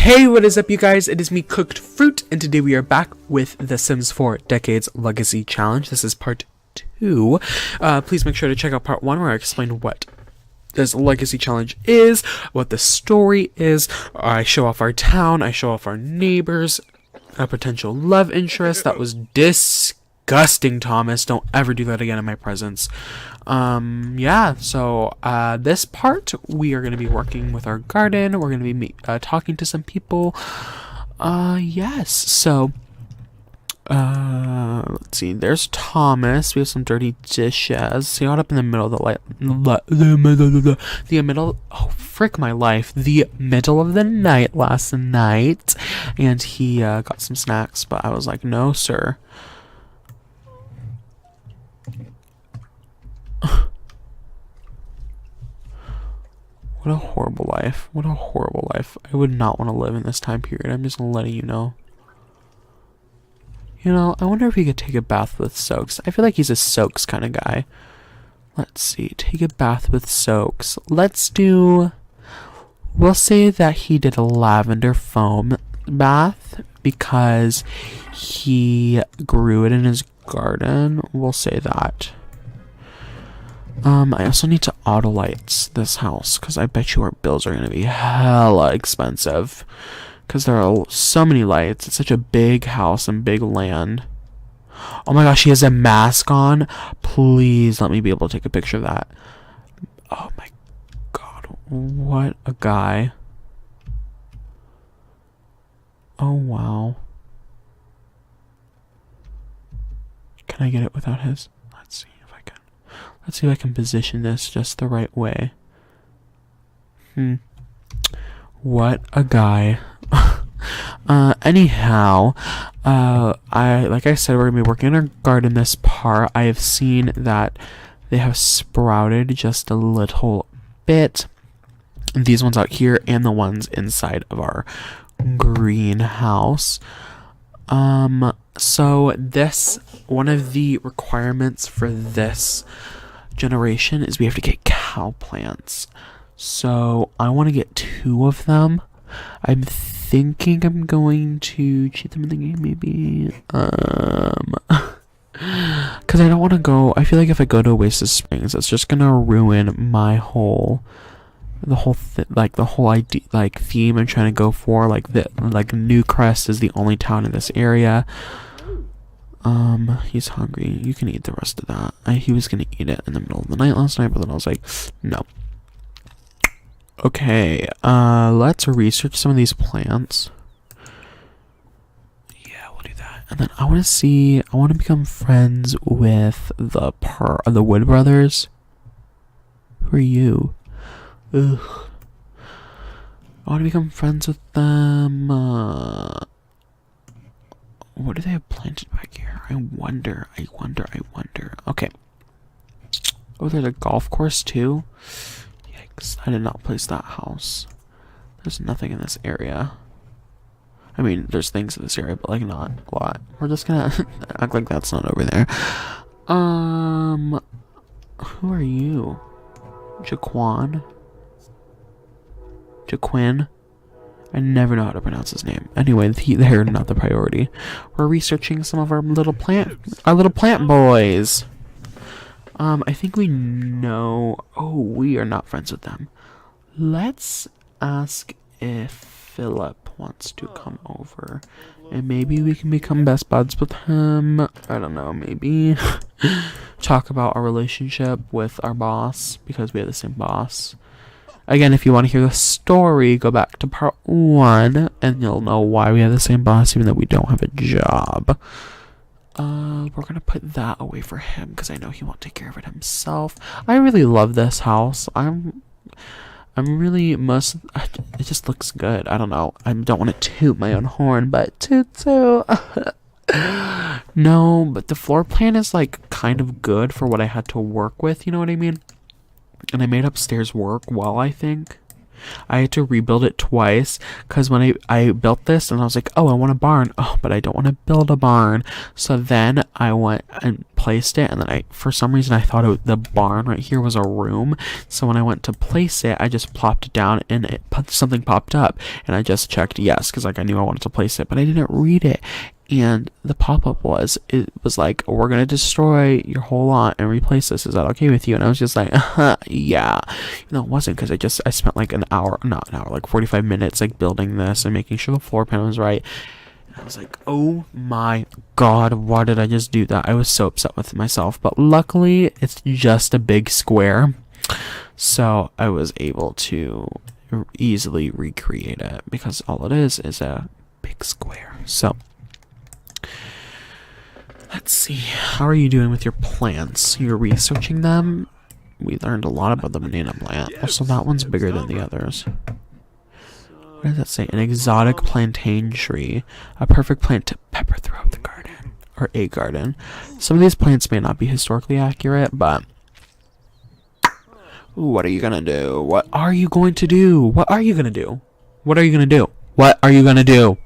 Hey, what is up, you guys? It is me, Cooked Fruit, and today we are back with the Sims 4 Decades Legacy Challenge. This is part 2. Please make sure to check out part 1 where I explain what this Legacy Challenge is, what the story is. I show off our town, I show off our neighbors, a potential love interest. That was disgusting, Thomas. Don't ever do that again in my presence. Yeah, so this part we are going to be working with our garden. We're going to be talking to some people. Yes, so let's see, there's Thomas. We have some dirty dishes. So he got up in the middle of the middle, oh frick my life, the middle of the night last night, and he got some snacks, but I was like, no sir. What a horrible life. What a horrible life. I would not want to live in this time period. I'm just letting you know. You know, I wonder if he could take a bath with soaks. I feel like he's a soaks kind of guy. Let's see. Take a bath with soaks. Let's do... We'll say that he did a lavender foam bath because he grew it in his garden. We'll say that. I also need to auto lights this house because I bet you our bills are going to be hella expensive because there are so many lights. It's such a big house and big land. Oh my gosh, he has a mask on. Please let me be able to take a picture of that. Oh my god, what a guy. Oh wow. Can I get it without his? Let's see if I can position this just the right way. What a guy. Anyhow, like I said, we're gonna be working in our garden this part. I have seen that they have sprouted just a little bit. These ones out here and the ones inside of our greenhouse. So this, one of the requirements for this generation is we have to get cow plants. So I want to get 2 of them. I'm thinking I'm going to cheat them in the game, maybe. Because I don't want to go. I feel like if I go to Oasis Springs, it's just gonna ruin my whole, the whole idea, like theme I'm trying to go for. Like Newcrest is the only town in this area. He's hungry. You can eat the rest of that. He was gonna eat it in the middle of the night last night, but then I was like, no. Okay, let's research some of these plants. Yeah, we'll do that. And then I want to become friends with the Wood Brothers. Who are you? Ugh. I want to become friends with them. What do they have planted back here? I wonder. Okay. Oh, there's a golf course too? Yikes. I did not place that house. There's nothing in this area. I mean, there's things in this area, but like not a lot. We're just gonna act like that's not over there. Who are you? Jaquin? I never know how to pronounce his name. Anyway, they're not the priority. We're researching some of our little plant boys. I think we know. Oh, we are not friends with them. Let's ask if Philip wants to come over, and maybe we can become best buds with him. I don't know. Maybe talk about our relationship with our boss because we have the same boss. Again, if you want to hear the story, go back to part 1, and you'll know why we have the same boss, even though we don't have a job. We're going to put that away for him, because I know he won't take care of it himself. I really love this house. It just looks good. I don't know. I don't want to toot my own horn, but toot. No, but the floor plan is, like, kind of good for what I had to work with, you know what I mean? And I made upstairs work well, I think. I had to rebuild it twice because when I built this and I was like, oh, I want a barn. Oh, but I don't want to build a barn. So then I went and placed it, and then for some reason I thought the barn right here was a room. So when I went to place it, I just plopped it down and something popped up, and I just checked yes because like I knew I wanted to place it, but I didn't read it. And the pop-up was like, we're gonna destroy your whole lot and replace this. Is that okay with you? And I was just like, yeah. No, it wasn't, because I spent like not an hour, like 45 minutes like building this and making sure the floor pan was right. And I was like, oh my god, why did I just do that? I was so upset with myself. But luckily, it's just a big square, so I was able to easily recreate it because all it is a big square. So let's see. How are you doing with your plants? You're researching them? We learned a lot about the banana plant. Also, that one's bigger than the others. What does that say? An exotic plantain tree. A perfect plant to pepper throughout the garden. Or a garden. Some of these plants may not be historically accurate, but... what are you gonna do? What are you going to do? What are you gonna do? What are you gonna do? What are you gonna do?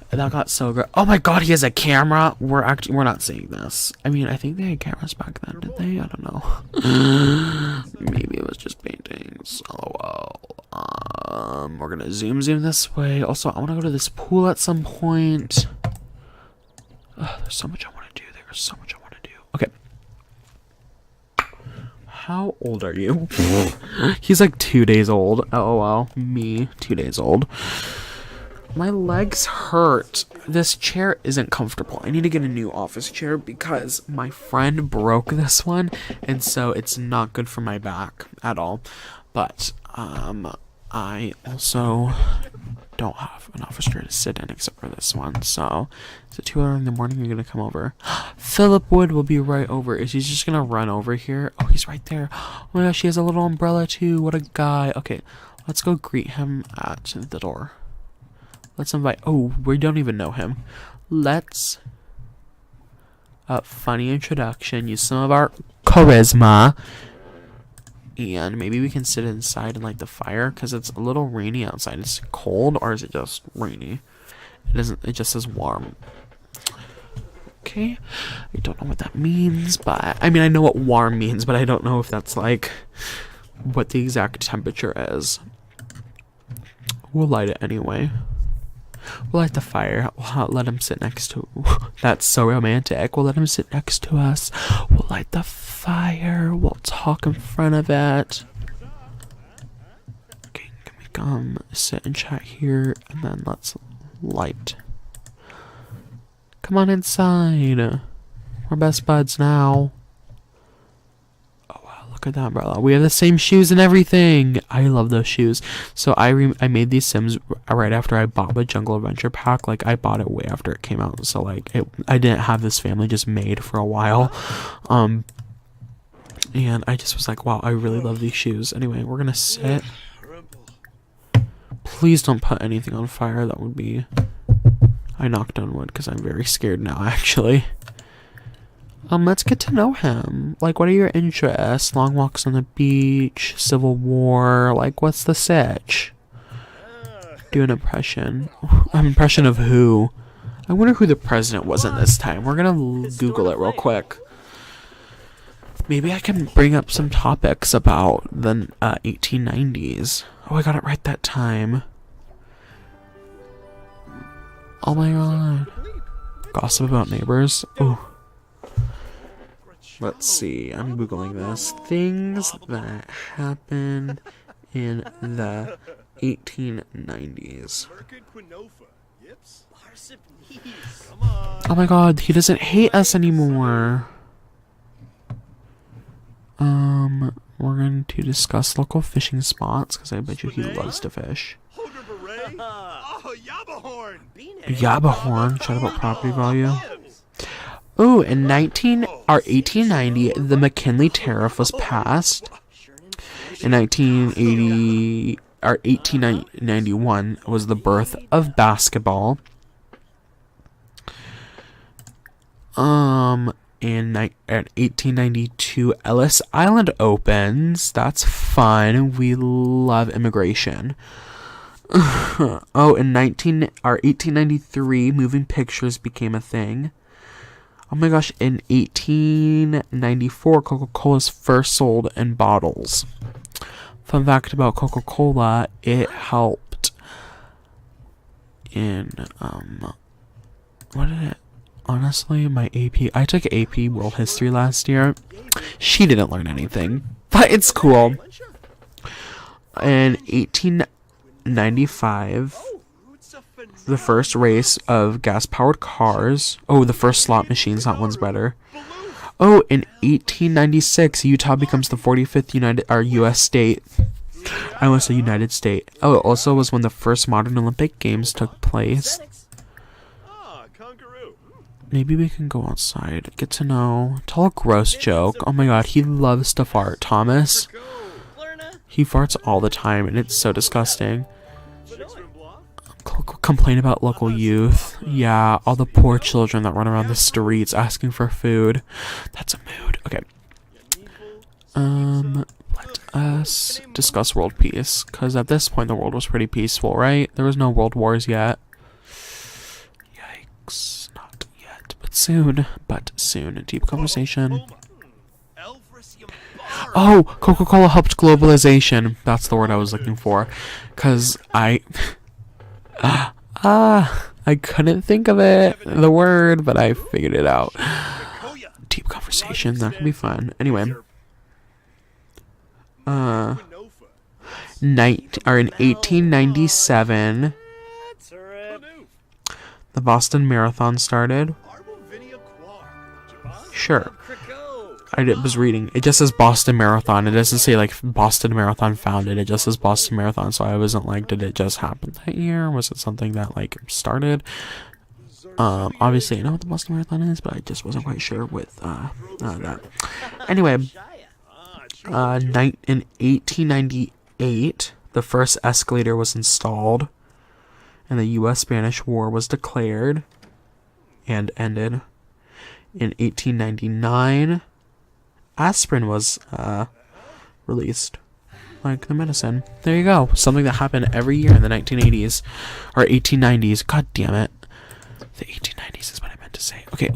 That got so great. Oh my god, he has a camera. We're not seeing this. I mean, I think they had cameras back then, did they? I don't know. Maybe it was just paintings. LOL. We're gonna zoom this way. Also, I want to go to this pool at some point. There's so much I want to do. There's so much I want to do. Okay. How old are you? He's like 2 days old. LOL. Me, 2 days old. My legs hurt. This chair isn't comfortable. I need to get a new office chair because my friend broke this one, and so it's not good for my back at all. But I also don't have an office chair to sit in except for this one. So is it 2 hours in the morning? You're gonna come over. Philip Wood will be right over. Is he just gonna run over here? Oh, he's right there. Oh my gosh, he has a little umbrella too. What a guy. Okay, let's go greet him at the door. Let's invite... oh, we don't even know him. Let's... funny introduction. Use some of our charisma. And maybe we can sit inside and light the fire, because it's a little rainy outside. Is it cold, or is it just rainy? It just says warm. Okay. I don't know what that means, but... I mean, I know what warm means, but I don't know if that's, like, what the exact temperature is. We'll light it anyway. We'll light the fire. We'll let him sit next to... that's so romantic. We'll let him sit next to us. We'll light the fire. We'll talk in front of it. Okay, can we come sit and chat here? And then let's light. Come on inside. We're best buds now. Oh wow, look at that umbrella. We have the same shoes and everything. I love those shoes. So I made these Sims right after I bought the Jungle Adventure pack. Like, I bought it way after it came out. So like I didn't have this family just made for a while. And I just was like, wow, I really love these shoes. Anyway, we're gonna sit. Please don't put anything on fire. That would be... I knocked on wood because I'm very scared now, actually. Let's get to know him. Like, what are your interests? Long walks on the beach, Civil War. Like, what's the sitch? Do an impression. An impression of who? I wonder who the president was in this time. We're gonna Google it real quick. Maybe I can bring up some topics about the 1890s. Oh, I got it right that time. Oh my god. Gossip about neighbors. Ooh. Let's see. I'm Googling this. Things that happened in the 1890s. Oh my god, he doesn't hate us anymore. We're going to discuss local fishing spots, because I bet you he loves to fish. Yabahorn, chat about property value. Ooh, in 1890, the McKinley Tariff was passed. In 1891 was the birth of basketball. in 1892, Ellis Island opens. That's fun. We love immigration. Oh, in 1893, moving pictures became a thing. Oh my gosh, in 1894, Coca-Cola's first sold in bottles. Fun fact about Coca-Cola, it helped in, what did it, honestly, my AP, I took AP World History last year. She didn't learn anything, but it's cool. In 1895, the first race of gas-powered cars. Oh, the first slot machines. That one's better. Oh, in 1896, Utah becomes the 45th U.S. state. I almost said United State. Oh, it also was when the first modern Olympic Games took place. Maybe we can go outside. Get to know. Tell a gross joke. Oh my god, he loves to fart. Thomas. He farts all the time, and it's so disgusting. Complain about local youth. Yeah, all the poor children that run around the streets asking for food. That's a mood. Okay. Let us discuss world peace, because at this point the world was pretty peaceful, right? There was no world wars yet. Yikes. Not yet, but soon. But soon. A deep conversation. Oh, Coca-Cola helped globalization. That's the word I was looking for. Because I couldn't think of it, the word, but I figured it out. Deep conversation, that could be fun. Anyway, in 1897, the Boston Marathon started. Sure. I was reading. It just says Boston Marathon. It doesn't say like Boston Marathon founded. It just says Boston Marathon. So I wasn't like, did it just happen that year? Was it something that like started? Obviously I know what the Boston Marathon is, but I just wasn't quite sure with that. Anyway, in 1898, the first escalator was installed, and the U.S.-Spanish War was declared and ended. In 1899. Aspirin was released, like the medicine. There you go. Something that happened every year in the 1980s or 1890s. God damn it. The 1890s is what I meant to say. Okay.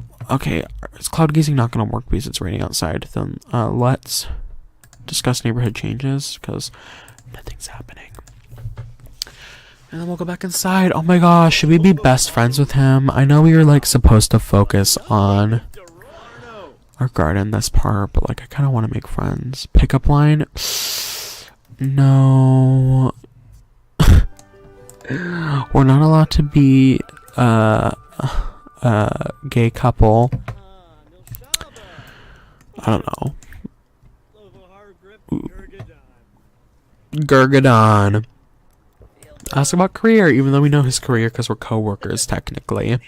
Is cloud gazing not going to work because it's raining outside? Then let's discuss neighborhood changes, because nothing's happening. And then we'll go back inside. Oh my gosh, should we be best friends with him? I know we were like supposed to focus on our garden, this part, but like I kind of want to make friends. Pickup line? No. We're not allowed to be a gay couple. I don't know. Gurgadon. Ask about career, even though we know his career because we're co-workers technically.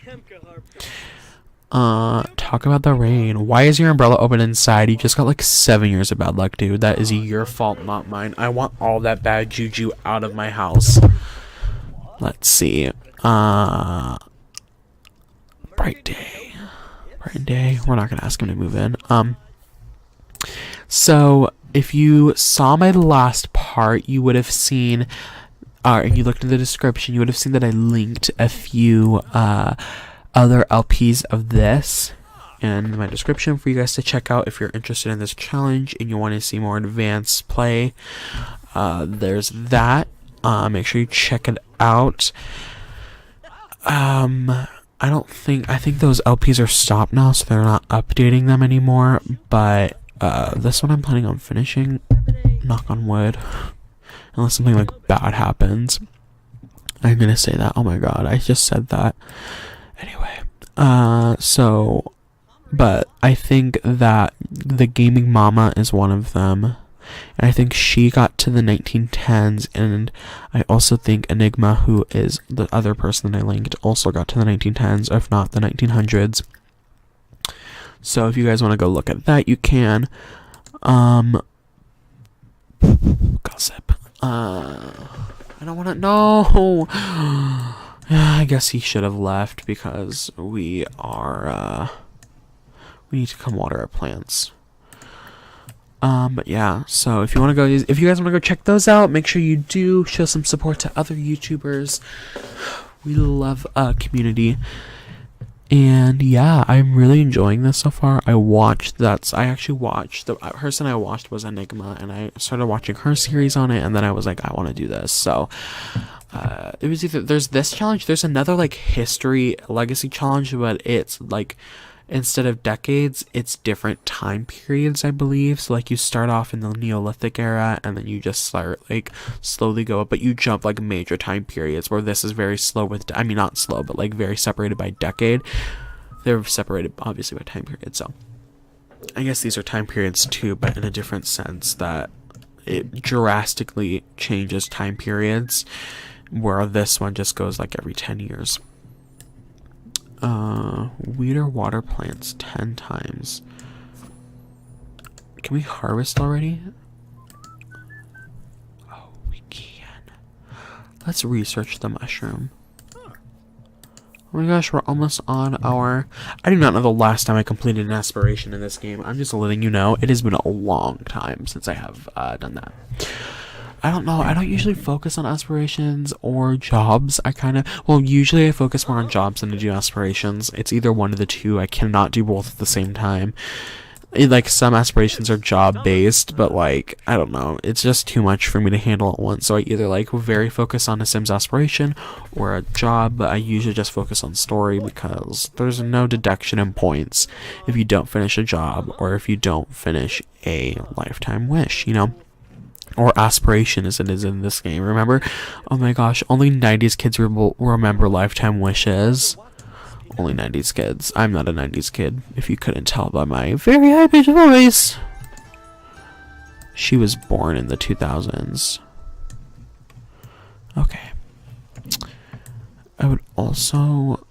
Talk about the rain. Why is your umbrella open inside? You just got like 7 years of bad luck, dude. That is your fault, not mine. I want all that bad juju out of my house. Let's see. Bright day. Bright day. We're not gonna ask him to move in. So if you saw my last part, you would have seen, and you looked in the description, you would have seen that I linked a few other LPs of this in my description for you guys to check out if you're interested in this challenge and you want to see more advanced play. There's that. Make sure you check it out. I think those LPs are stopped now, so they're not updating them anymore, but this one I'm planning on finishing, knock on wood, unless something like bad happens. I'm gonna say that. Oh my god, I just said that. Anyway, but I think that the Gaming Mama is one of them, and I think she got to the 1910s, and I also think Enigma, who is the other person that I linked, also got to the 1910s, if not the 1900s. So if you guys want to go look at that, you can. Gossip. I don't want to. No. I guess he should have left because we We need to come water our plants. But yeah, so if you want to go, if you guys want to go check those out, make sure you do show some support to other YouTubers. We love a community. And yeah, I'm really enjoying this so far. I actually watched, the person I watched was Enigma, and I started watching her series on it, and then I was like, I want to do this. So it was either, there's this challenge, there's another like history legacy challenge, but it's like, instead of decades, it's different time periods, I believe. So like you start off in the Neolithic era, and then you just start like slowly go up, but you jump like major time periods, where this is very slow with, I mean not slow, but like very separated by decade. They're separated obviously by time period, so I guess these are time periods too, but in a different sense, that it drastically changes time periods, where this one just goes like every 10 years. Weed or water plants 10 times. Can we harvest already? Oh, we can. Let's research the mushroom. Oh my gosh, we're almost on our... I do not know the last time I completed an aspiration in this game. I'm just letting you know. It has been a long time since I have done that. I don't know. I don't usually focus on aspirations or jobs. Usually I focus more on jobs than I do aspirations. It's either one of the two. I cannot do both at the same time. Like, some aspirations are job based, but like, I don't know. It's just too much for me to handle at once. So I either like very focus on a Sims aspiration or a job, but I usually just focus on story, because there's no deduction in points if you don't finish a job or if you don't finish a lifetime wish, you know? Or aspiration, as it is in this game. Remember? Oh my gosh, only 90s kids will remember lifetime wishes. Only 90s kids. I'm not a 90s kid, if you couldn't tell by my very high-pitched voice. She was born in the 2000s. Okay. I would also...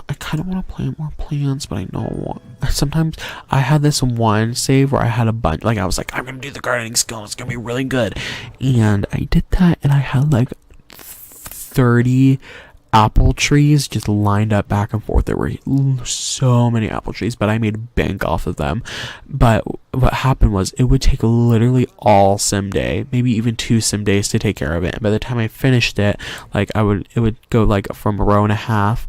I kind of want to plant more plants, but I know sometimes I had this one save where I had a bunch, like I was like, I'm gonna do the gardening skill, it's gonna be really good, and I did that, and I had like 30 apple trees just lined up back and forth. There were so many apple trees, but I made bank off of them. But what happened was, it would take literally all sim day, maybe even 2 sim days to take care of it, and by the time I finished it, like it would go like from a row and a half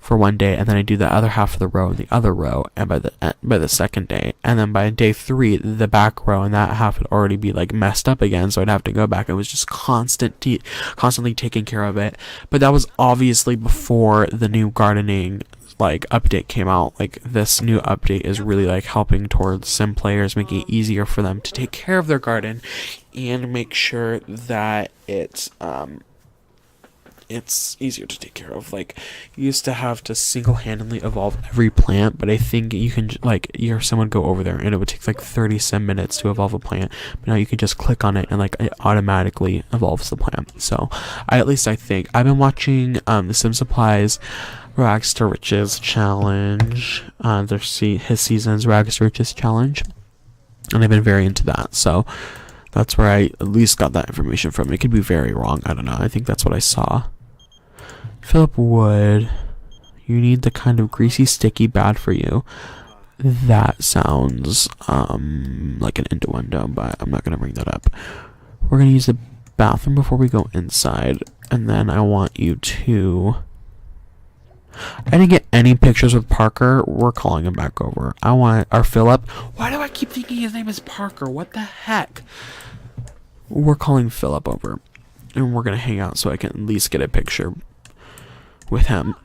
for one day, and then I do the other half of the row and the other row, and by the second day, and then by day 3, the back row and that half would already be like messed up again, so I'd have to go back. It was just constantly taking care of it. But that was obviously before the new gardening like update came out. Like, this new update is really like helping towards sim players, making it easier for them to take care of their garden and make sure that it's easier to take care of. Like, you used to have to single-handedly evolve every plant, but I think you can, like, someone go over there and it would take like 30 some minutes to evolve a plant, but now you can just click on it and like it automatically evolves the plant. So I think I've been watching the Sim Supplies Rags to Riches challenge, his season's Rags to Riches challenge, and I've been very into that. So that's where I at least got that information from. It could be very wrong, I don't know. I think that's what I saw. Fill up wood. You need the kind of greasy, sticky, bad for you. That sounds like an innuendo, but I'm not going to bring that up. We're going to use the bathroom before we go inside, and then I want you to... I didn't get any pictures with Parker. We're calling him back over. I want our Philip. Why do I keep thinking his name is Parker? What the heck? We're calling Philip over, and we're going to hang out so I can at least get a picture with him.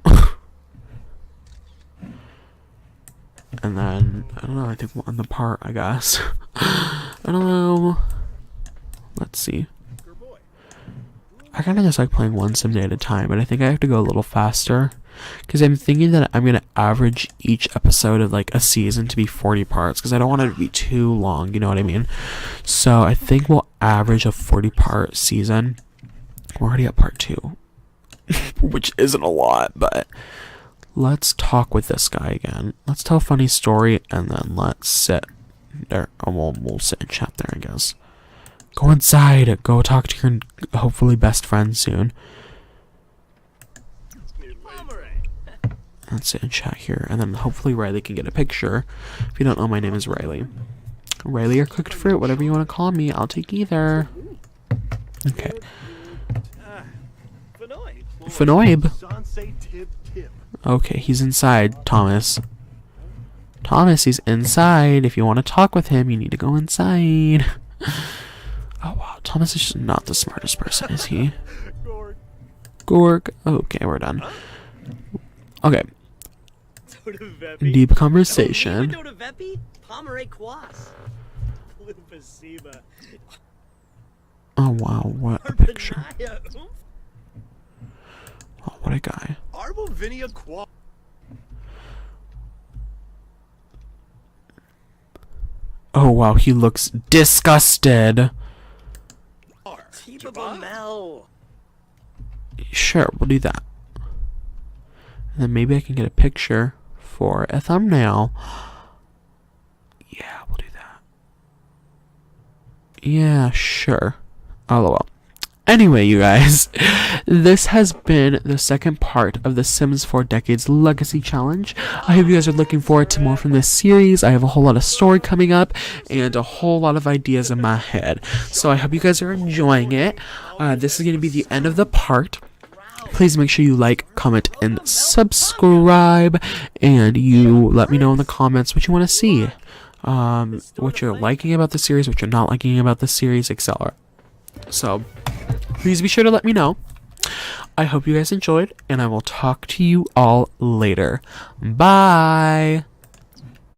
And then, I don't know, I think we'll end the part, I guess. I don't know. Let's see. I kind of just like playing one sim day at a time, but I think I have to go a little faster, because I'm thinking that I'm going to average each episode of like a season to be 40 parts, because I don't want it to be too long, you know what I mean? So I think we'll average a 40-part season. We're already at part 2. Which isn't a lot, but let's talk with this guy again. Let's tell a funny story, and then let's sit there. We'll sit and chat there, I guess. Go inside. Go talk to your hopefully best friend soon. That's it in chat here. And then hopefully Riley can get a picture. If you don't know, my name is Riley. Riley or cooked fruit, whatever you want to call me. I'll take either. Okay. Fenoib. Okay, he's inside, Thomas. Thomas, he's inside. If you want to talk with him, you need to go inside. Oh, wow. Thomas is just not the smartest person, is he? Gorg. Okay, we're done. Okay. Deep conversation. Oh, wow. What a picture. Oh, what a guy. Oh, wow. He looks disgusted. Sure, we'll do that. And then maybe I can get a picture for a thumbnail. Yeah, we'll do that. Yeah, sure. LOL. Anyway, you guys, this has been the second part of the Sims 4 Decades Legacy Challenge. I hope you guys are looking forward to more from this series. I have a whole lot of story coming up and a whole lot of ideas in my head. So I hope you guys are enjoying it. This is going to be the end of the part. Please make sure you like, comment, and subscribe. And you let me know in the comments what you want to see. What you're liking about the series, what you're not liking about the series, etc. So, please be sure to let me know. I hope you guys enjoyed, and I will talk to you all later. Bye!